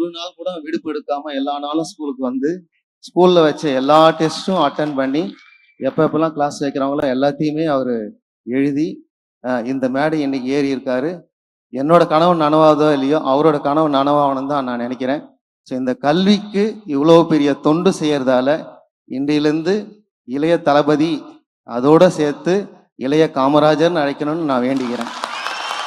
ஒரு நாள் கூட விடுப்பு எடுக்காம எல்லா நாளும் ஸ்கூலுக்கு வந்து ஸ்கூல்ல வச்ச எல்லா டெஸ்ட்டும் அட்டன் பண்ணி எப்பெல்லாம் கிளாஸ் வைக்கிறாங்களோ எல்லாத்தையுமே அவர் எழுதி இந்த மேடை இன்னைக்கு ஏறி இருக்காரு. என்னோட கனவு நனவாதோ இல்லையோ அவரோட கனவு நனவாகணும் தான் நான் நினைக்கிறேன். ஸோ இந்த கல்விக்கு இவ்வளோ பெரிய தொண்டு செய்யறதால இன்றையிலிருந்து இளைய தளபதி அதோட சேர்த்து இளைய காமராஜர்னு அழைக்கணும்னு நான் வேண்டிக்கிறேன்.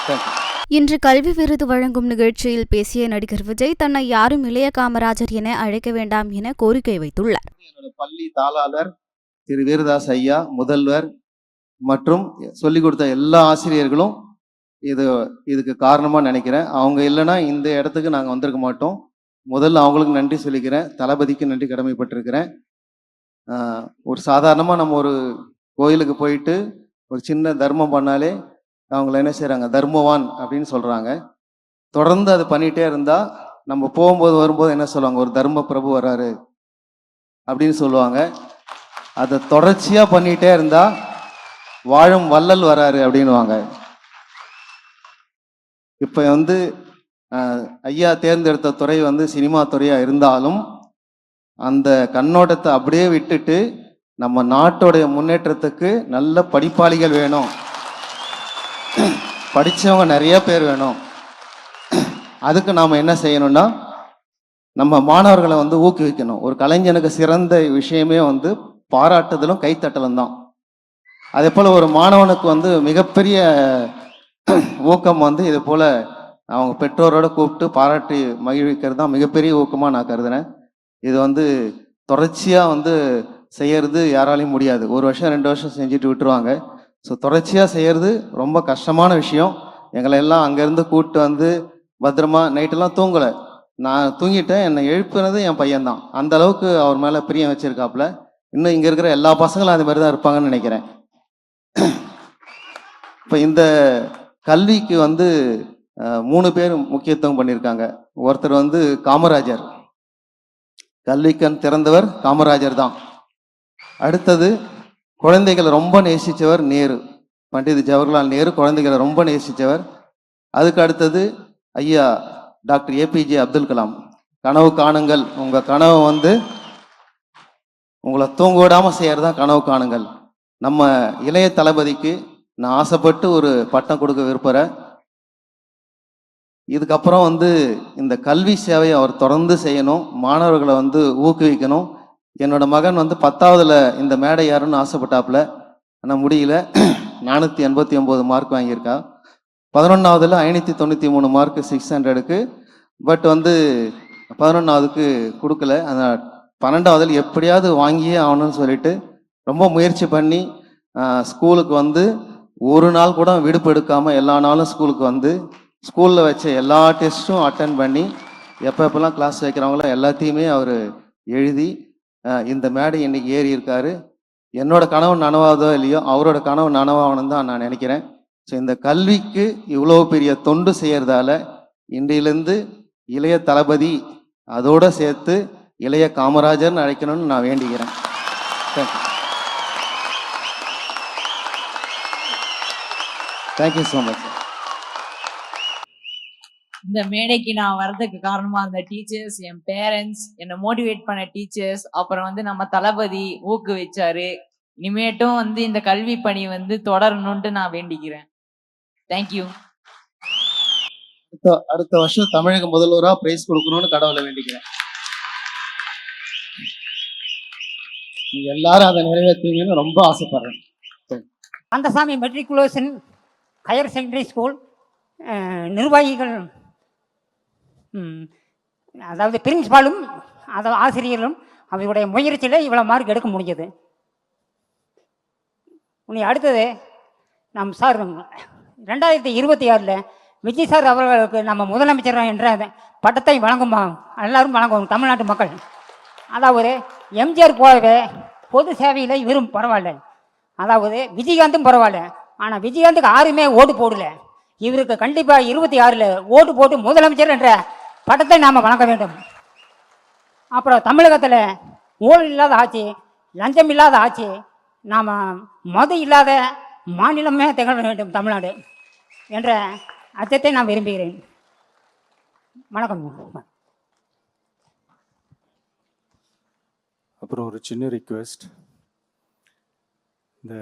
தேங்க்யூ. இன்று கல்வி விருது வழங்கும் நிகழ்ச்சியில் பேசிய நடிகர் விஜய் தன்னை யாரும் இளைய காமராஜர் என அழைக்க வேண்டாம் என கோரிக்கை வைத்துள்ளார். என்னோட பள்ளி தாளாளர் திரு வீரதாஸ் ஐயா, முதல்வர் மற்றும் சொல்லிக் கொடுத்த எல்லா ஆசிரியர்களும் இதுக்கு காரணமா நினைக்கிறேன். அவங்க இல்லைன்னா இந்த இடத்துக்கு நாங்கள் வந்திருக்க மாட்டோம். முதல்ல அவங்களுக்கு நன்றி சொல்லிக்கிறேன். தளபதிக்கு நன்றி கடமைப்பட்டிருக்கிறேன். ஒரு சாதாரணமாக நம்ம ஒரு கோயிலுக்கு போயிட்டு ஒரு சின்ன தர்மம் பண்ணாலே அவங்கள என்ன செய்கிறாங்க, தர்மவான் அப்படின்னு சொல்கிறாங்க. தொடர்ந்து அது பண்ணிகிட்டே இருந்தால் நம்ம போகும்போது வரும்போது என்ன சொல்லுவாங்க, ஒரு தர்ம பிரபு வர்றாரு அப்படின்னு சொல்லுவாங்க. அதை தொடர்ச்சியாக பண்ணிகிட்டே இருந்தால் வாழும் வள்ளல் வராரு அப்படின்வாங்க. இப்போ ஐயா தேர்ந்தெடுத்த துறை சினிமா துறையாக இருந்தாலும் அந்த கண்ணோட்டத்தை அப்படியே விட்டுட்டு நம்ம நாட்டோடைய முன்னேற்றத்துக்கு நல்ல படிப்பாளிகள் வேணும், படித்தவங்க நிறைய பேர் வேணும். அதுக்கு நாம் என்ன செய்யணும்னா நம்ம மாணவர்களை ஊக்குவிக்கணும். ஒரு கலைஞனுக்கு சிறந்த விஷயமே பாராட்டுதலும் கைத்தட்டலும் தான். அதே போல் ஒரு மாணவனுக்கு மிகப்பெரிய ஊக்கம் இது போல் அவங்க பெற்றோரோட கூப்பிட்டு பாராட்டி மகிழ்விக்கிறது தான் மிகப்பெரிய ஊக்கமாக நான் கருதுனேன். இது தொடர்ச்சியாக செய்யறது யாராலையும் முடியாது. ஒரு வருஷம் 2 வருஷம் செஞ்சுட்டு விட்டுருவாங்க. ஸோ தொடர்ச்சியாக செய்யறது ரொம்ப கஷ்டமான விஷயம். எங்களை எல்லாம் அங்கேருந்து கூப்பிட்டு பத்திரமா நைட்டெல்லாம் தூங்கலை. நான் தூங்கிட்டேன், என்னை எழுப்புனது என் பையன்தான். அந்த அளவுக்கு அவர் மேலே பிரியம் வச்சிருக்காப்புல. இன்னும் இங்கே இருக்கிற எல்லா பசங்களும் அது மாதிரி தான் இருப்பாங்கன்னு நினைக்கிறேன். இப்போ இந்த கல்விக்கு 3 பேர் முக்கியத்துவம் பண்ணியிருக்காங்க. ஒருத்தர் காமராஜர், கல்விக்கண் திறந்தவர் காமராஜர் தான். அடுத்தது குழந்தைகளை ரொம்ப நேசித்தவர் நேரு, பண்டிட் ஜவஹர்லால் நேரு குழந்தைகளை ரொம்ப நேசித்தவர். அதுக்கு அடுத்தது ஐயா டாக்டர் APJ அப்துல் கலாம். கனவு காணுங்கள், உங்கள் கனவு உங்களை தூங்க விடாமல் செய்யறதான் கனவு காணுங்கள். நம்ம இளைய தளபதிக்கு நான் ஆசைப்பட்டு ஒரு பட்டம் கொடுக்க விரும்புகிறேன். இதுக்கப்புறம் இந்த கல்வி சேவையை அவர் தொடர்ந்து செய்யணும், மாணவர்களை ஊக்குவிக்கணும். என்னோட மகன் 10ஆவதுல இந்த மேடை யாருன்னு ஆசைப்பட்டாப்புல, ஆனால் முடியல. 489 மார்க் வாங்கியிருக்கா. 11ஆவதுல 593 மார்க் 600க்கு. பட் 11ஆவதுக்கு கொடுக்கல. அந்த 12ஆவதுல எப்படியாவது வாங்கியே ஆகணும்னு சொல்லிட்டு ரொம்ப முயற்சி பண்ணி ஸ்கூலுக்கு ஒரு நாள் கூட விடுப்பு எடுக்காம எல்லா நாளும் ஸ்கூலுக்கு ஸ்கூலில் வச்ச எல்லா டெஸ்ட்டும் அட்டன் பண்ணி எப்பெல்லாம் கிளாஸ் வைக்கிறாங்களோ எல்லாத்தையுமே அவர் எழுதி இந்த மேடை இன்னைக்கு ஏறி இருக்காரு. என்னோட கனவு நனவாதோ இல்லையோ அவரோட கனவு நனவாகணும் தான் நான் நினைக்கிறேன். ஸோ இந்த கல்விக்கு இவ்வளோ பெரிய தொண்டு செய்யறதால இன்றையிலிருந்து இளைய தளபதி அதோட சேர்த்து இளைய காமராஜர்னு அழைக்கணும்னு நான் வேண்டிக்கிறேன். தேங்க்யூ. Thank you so much. இந்த மேடைக்கு நான் வர்றதுக்கு காரணமா அந்த டீச்சர்ஸ், என் பேரண்ட்ஸ், என்னை மோட்டிவேட் பண்ண டீச்சர்ஸ், அப்புறம் நம்ம தளபதி ஊக்குவிச்சாரு. இனிமேட்டும் இந்த கல்வி பணி தொடரணும்ட்டு நான் வேண்டிக்கிறேன். தேங்க்யூ. அடுத்த வருஷம் தமிழக முதல்வரா பிரைஸ் கொடுக்கணும்னு கடவுளை வேண்டிக்கிறேன். நீங்க எல்லாரும் அதை நிறைவேற்றுவீங்கன்னு ரொம்ப ஆசைப்படுறேன். Kandasamy matriculation higher secondary school நிர்வாகிகள், அதாவது பிரின்சிபாலும் ஆசிரியர்களும் அவருடைய முயற்சியில் இவ்வளோ மார்க் எடுக்க முடிஞ்சது. உன்னை அடுத்தது நம் சார் 2026 விஜய் சார் அவர்களுக்கு நம்ம முதலமைச்சர் என்ற பட்டத்தை வழங்குமா எல்லாரும் வழங்குவோம் தமிழ்நாட்டு மக்கள். அதாவது எம்ஜிஆர் போலவே பொது சேவையில் இவரும் பரவாயில்ல, அதாவது விஜயகாந்தும் பரவாயில்ல. ஆனால் விஜயகாந்துக்கு யாருமே ஓட்டு போடல. இவருக்கு கண்டிப்பாக 26 ஓட்டு போட்டு முதலமைச்சர் என்ற பட்டத்தை நாம் வழங்க வேண்டும். அப்புறம் தமிழகத்தில் ஊழல் இல்லாத ஆட்சி, லஞ்சம் இல்லாத ஆட்சி, நாம் மது இல்லாத மாநிலமே திகழ வேண்டும் தமிழ்நாடு என்ற அச்சத்தை நான் விரும்புகிறேன். வணக்கம். அப்புறம் ஒரு சின்ன ரிக்வெஸ்ட், இந்த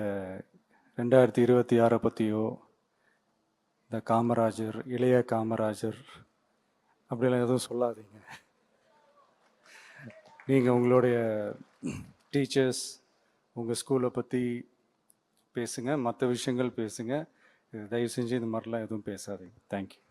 2026 பற்றியோ, இந்த காமராஜர், இளைய காமராஜர் அப்படிலாம் எதுவும் சொல்லாதீங்க. நீங்கள் உங்களுடைய டீச்சர்ஸ், உங்கள் ஸ்கூலை பற்றி பேசுங்க, மற்ற விஷயங்கள் பேசுங்க. தயவு செஞ்சு இந்த மாதிரிலாம் எதுவும் பேசாதீங்க. தேங்க்யூ.